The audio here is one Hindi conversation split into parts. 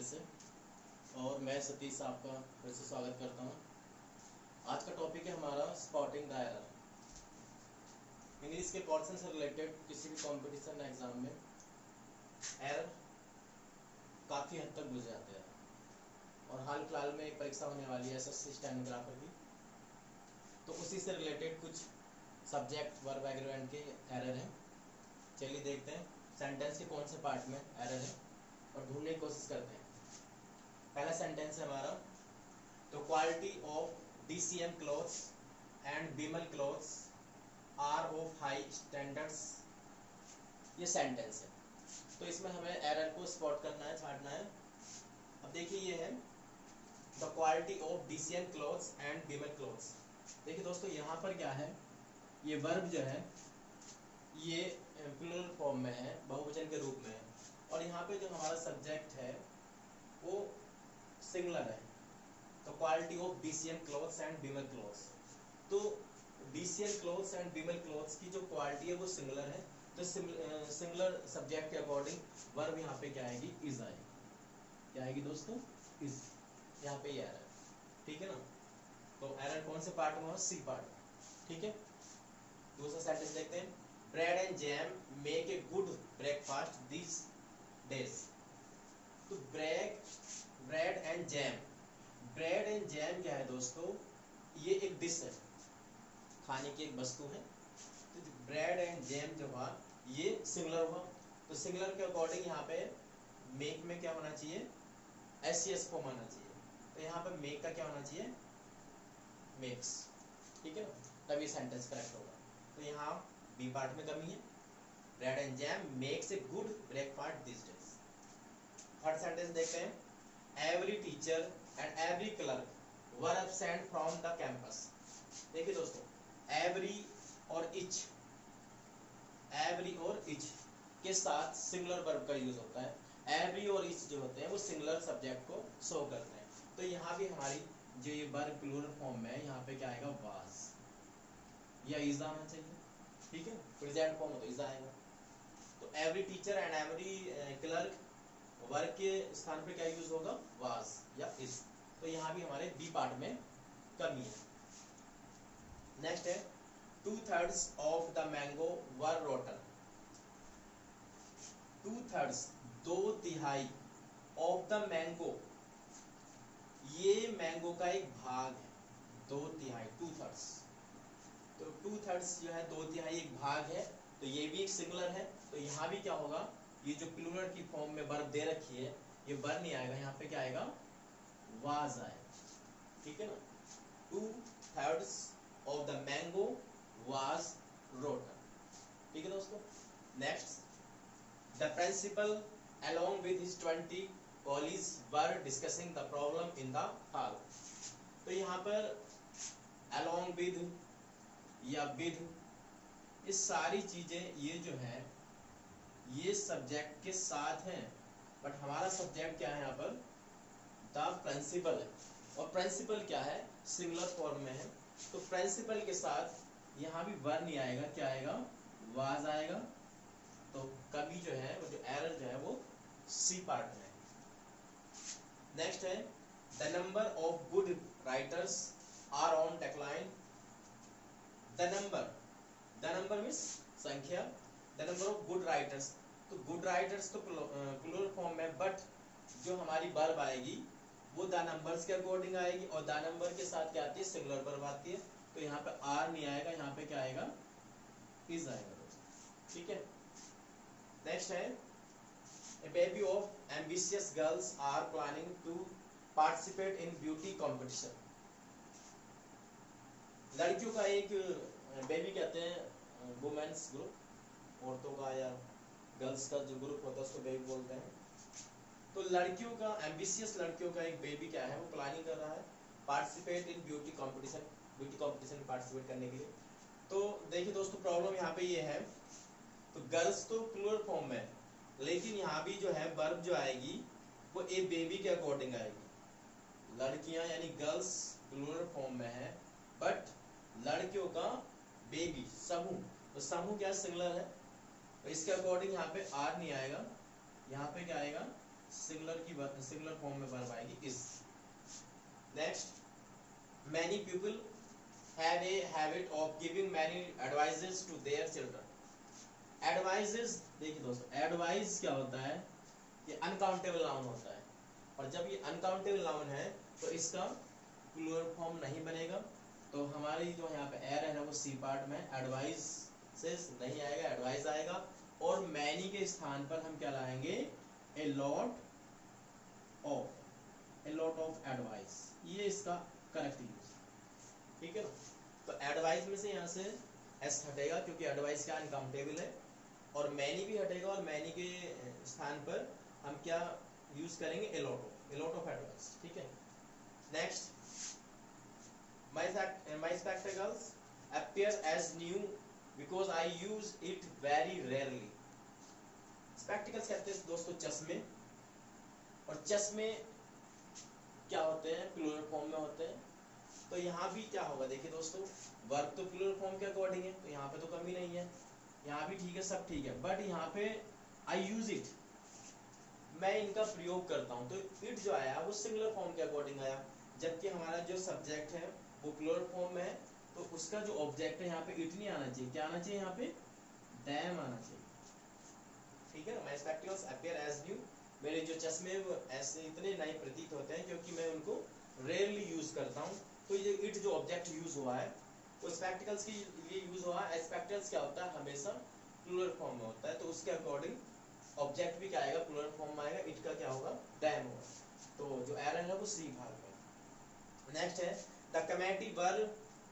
फिर से। और मैं सतीश आपका फिर से स्वागत करता हूँ। आज का टॉपिक है हमारा स्पॉटिंग द एरर। इंग्लिश के पोर्शन से रिलेटेड किसी भी कंपटीशन एग्जाम में एरर काफ़ी हद तक बुझ जाते हैं। और हाल फिलहाल में एक परीक्षा होने वाली है एसएससी स्टेनोग्राफर की, तो उसी से रिलेटेड कुछ सब्जेक्ट वर्ब एग्रीमेंट के एरर हैं। चलिए देखते हैं सेंटेंस के कौन से पार्ट में एरर है और ढूंढने की कोशिश करते हैं। पहला सेंटेंस है हमारा, the quality of DCM cloths and Bimal cloths are of high standards. ये सेंटेंस है, तो इसमें हमें एरर को स्पॉट करना है, छांटना है। अब देखिए ये है the quality of DCM cloths and Bimal clothes. देखिए दोस्तों यहाँ पर क्या है, ये वर्ब जो है ये प्लूरल फॉर्म में है, बहुवचन के रूप में है, और यहाँ पे जो हमारा सब्जेक्ट है वो सिंगुलर है। तो quality of DCM cloths and Bimal clothes, तो DCM cloths and Bimal clothes की जो क्वालिटी है वो सिंगुलर है। तो सिंगुलर सब्जेक्ट के अकॉर्डिंग वर्ब यहाँ पे क्या आएगी, इज आएगी। क्या आएगी दोस्तों, इज। यहाँ पे ये एरर, ठीक है ना। तो एरर कौन से पार्ट में हो, सी पार्ट में, ठीक है। दूसरा सेंटेंस देखते हैं, bread and jam make a good breakfast this days. तो bread and jam, bread and jam क्या है दोस्तों, ये एक डिश है, खाने की एक वस्तु है। तो ब्रेड एंड जैम जो हुआ ये सिंगुलर हुआ, तो सिंगुलर के अकॉर्डिंग यहाँ पे मेक में क्या होना चाहिए, SES फॉर्म आना चाहिए। तो यहाँ पे मेक का क्या होना चाहिए, मेक्स, ठीक है ना, तभी सेंटेंस करेक्ट होगा। तो यहाँ बी पार्ट में कमी है, bread and jam makes a good breakfast this days. Third sentence देखते हैं, every teacher and every clerk were absent from the campus. देखिए दोस्तों, एवरी और इच, एवरी और इच के साथ सिंगुलर वर्ब का यूज होता है। एवरी और इच जो होते हैं वो सिंगुलर सब्जेक्ट को शो करते हैं। तो यहाँ भी हमारी जो ये वर्ब प्लूरल फॉर्म में है, यहाँ पे क्या आएगा, वाज या इज आना चाहिए, ठीक है। प्रेजेंट फॉर्म हो तो इज आएगा। तो every teacher and every clerk verb के स्थान पे क्या यूज होगा, वाज या इज। तो यहाँ भी हमारे बी पार्ट में कमी है। नेक्स्ट है, 2/3 of the mango were rotten. 2/3 दो तिहाई ऑफ द मैंगो, ये मैंगो का एक भाग है, दो तिहाई 2/3। तो 2/3 जो है दो तिहाई एक भाग है, तो ये भी एक सिंगुलर है। तो यहाँ भी क्या होगा, ये जो प्लूरल की फॉर्म में वर्ब दे रखी है ये वर्ब नहीं आएगा, यहाँ पे क्या आएगा, वाज आएगा, ठीक है ना। 2/3 of the mango was rotten, ठीक है दोस्तों। Next, the principal along with his 20 colleagues were discussing the problem in the hall। तो यहाँ पर along with या with, ये सारी चीजें ये जो है ये सब्जेक्ट के साथ हैं, बट हमारा सब्जेक्ट क्या है यहाँ पर, द प्रिंसिपल है। और प्रिंसिपल क्या है, सिंगुलर फॉर्म में है। तो प्रिंसिपल के साथ यहाँ भी वर्ब नहीं आएगा, क्या आएगा, वाज आएगा। तो कभी जो है वो जो एरर जो है वो सी पार्ट में है। नेक्स्ट है, the number of good writers are on decline. The number means संख्या, the number of good writers. तो गुड राइटर्स तो प्लूरल फॉर्म में, बट जो हमारी वर्ब आएगी वो द नंबर्स के अकॉर्डिंग आएगी, और द नंबर के साथ क्या आती है, सिंगुलर वर्ब आती है। तो यहाँ पे आर नहीं आएगा, यहाँ पे क्या आएगा, इज आएगा दोस्तों, ठीक है। नेक्स्ट है, a baby of ambitious girls are planning to participate in beauty competition। लड़कियों का एक बेबी कहते हैं वुमेन्स ग्रुप, औरतों का या गर्ल्स का जो ग्रुप होता है उसको बेबी बोलते हैं। तो लड़कियों का, एम्बिशियस लड़कियों का एक बेबी क्या है, वो प्लानिंग कर रहा है participate in beauty competition, beauty competition में पार्टिसिपेट करने के लिए। तो देखिए दोस्तों, प्रॉब्लम यहाँ पे ये है, तो गर्ल्स तो प्लूरल फॉर्म में है, लेकिन यहाँ भी जो है वर्ब जो आएगी वो ए बेबी के अकॉर्डिंग आएगी। लड़कियां यानी गर्ल्स प्लूरल फॉर्म में है, बट लड़कियों का बेबी समूह, तो समूह क्या सिंगुलर है, तो इसके अकॉर्डिंग यहाँ पे आर नहीं आएगा, यहाँ पे क्या आएगा, सिंगुलर फॉर्म में वर्ब आएगी is. Next, many people have a habit of giving many advices to their children. Advices, देखिए दोस्तों, एडवाइस क्या होता है, ये अनकाउंटेबल नाउन होता है, और जब ये अनकाउंटेबल नाउन है तो इसका प्लूरल फॉर्म नहीं बनेगा। तो हमारी जो यहाँ पे एर है ना वो सी पार्ट में एडवाइस से नहीं आएगा, एडवाइस आएगा, और मैनी के स्थान पर हम क्या लाएंगे, ए लॉट ऑफ एडवाइस, ये इसका करेक्ट यूज, ठीक है ना। तो एडवाइस में से यहाँ से एस हटेगा क्योंकि एडवाइस का अनकाउंटेबल है, और मैनी भी हटेगा, और मैनी के स्थान पर हम क्या यूज करेंगे, ए लॉट ऑफ एडवाइस, ठीक है। Next, my spectacles appear as new because I use it very rarely। Spectacles कहते हैं दोस्तों चश्मे, और चश्मे क्या होते हैं, प्लूरल फॉर्म में होते हैं। तो यहाँ भी क्या होगा, देखिए दोस्तों, वर्ब तो प्लूरल फॉर्म के अकॉर्डिंग है, तो यहाँ पे तो कमी नहीं है, यहाँ भी ठीक है, सब ठीक है, बट यहाँ पे आई यूज इट, मैं इनका प्रयोग करता हूँ, तो इट जो आया वो सिंगुलर फॉर्म के अकॉर्डिंग आया, जबकि हमारा जो सब्जेक्ट है वो प्लूरल फॉर्म में है, तो उसका जो ऑब्जेक्ट है यहाँ पे इट नहीं आना चाहिए, क्या आना चाहिए, यहाँ पे डैम आना चाहिए, ठीक है ना। My spectacles appear as new, मेरे जो चश्मे वो ऐसे इतने नए प्रतीत होते हैं क्योंकि मैं उनको रेयरली यूज करता हूँ। तो ये इट जो ऑब्जेक्ट यूज हुआ है वो स्पेक्टिकल्स के लिए यूज हुआ है। स्पेक्टिकल्स क्या होता है, हमेशा प्लूरल फॉर्म में होता है, तो उसके अकॉर्डिंग ऑब्जेक्ट भी क्या आएगा, प्लूरल फॉर्म में आएगा, इट का क्या होगा, डैम होगा। तो जो एरर है वो सी भाग में। नेक्स्ट है, the committee were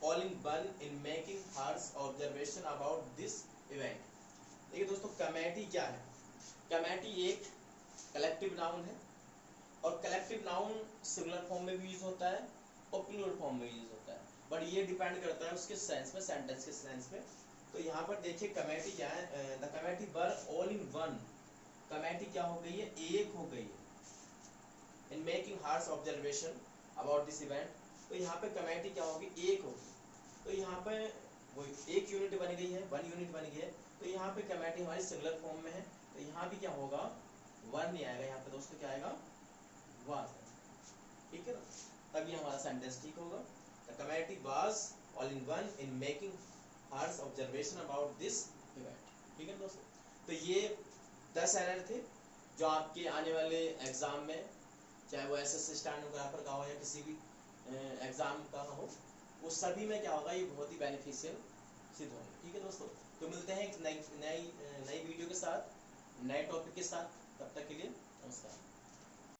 all in one in making harsh observation about this event. देखिए दोस्तों, कमेटी क्या है, कमेटी एक कलेक्टिव नाउन है, और कलेक्टिव नाउन सिंगुलर फॉर्म में भी यूज होता है और प्लूरल फॉर्म में यूज होता है, बट ये डिपेंड करता है उसके सेंस में, सेंटेंस के सेंस में। तो यहाँ पर देखिए कमेटी क्या है, the committee were all in one, committee क्या हो गई है, एक हो गई है, in making harsh observation about this event. तो यहाँ पे कमेटी क्या होगी, एक होगी, तो यहाँ पे वो एक यूनिट बन गई है, वन यूनिट बन गई है, तो यहाँ पे कमेटी हमारी सिंगुलर फॉर्म में है, तो यहाँ भी क्या होगा, वन नहीं आएगा, यहाँ पे दोस्तों क्या आएगा, वाज, ठीक है ना, तभी हमारा सेंटेंस ठीक होगा। The committee was all in one in making harsh observation about this event, ठीक है दोस्तों। तो ये 10 एरर थे जो आपके आने वाले एग्जाम में, चाहे वो एसएससी स्टेनोग्राफर का हो या किसी भी एग्जाम का हो, वो सभी में क्या होगा, ये बहुत ही बेनिफिशियल सिद्ध होंगे, ठीक है दोस्तों। तो मिलते हैं एक नई वीडियो के साथ, नए टॉपिक के साथ, तब तक के लिए नमस्कार।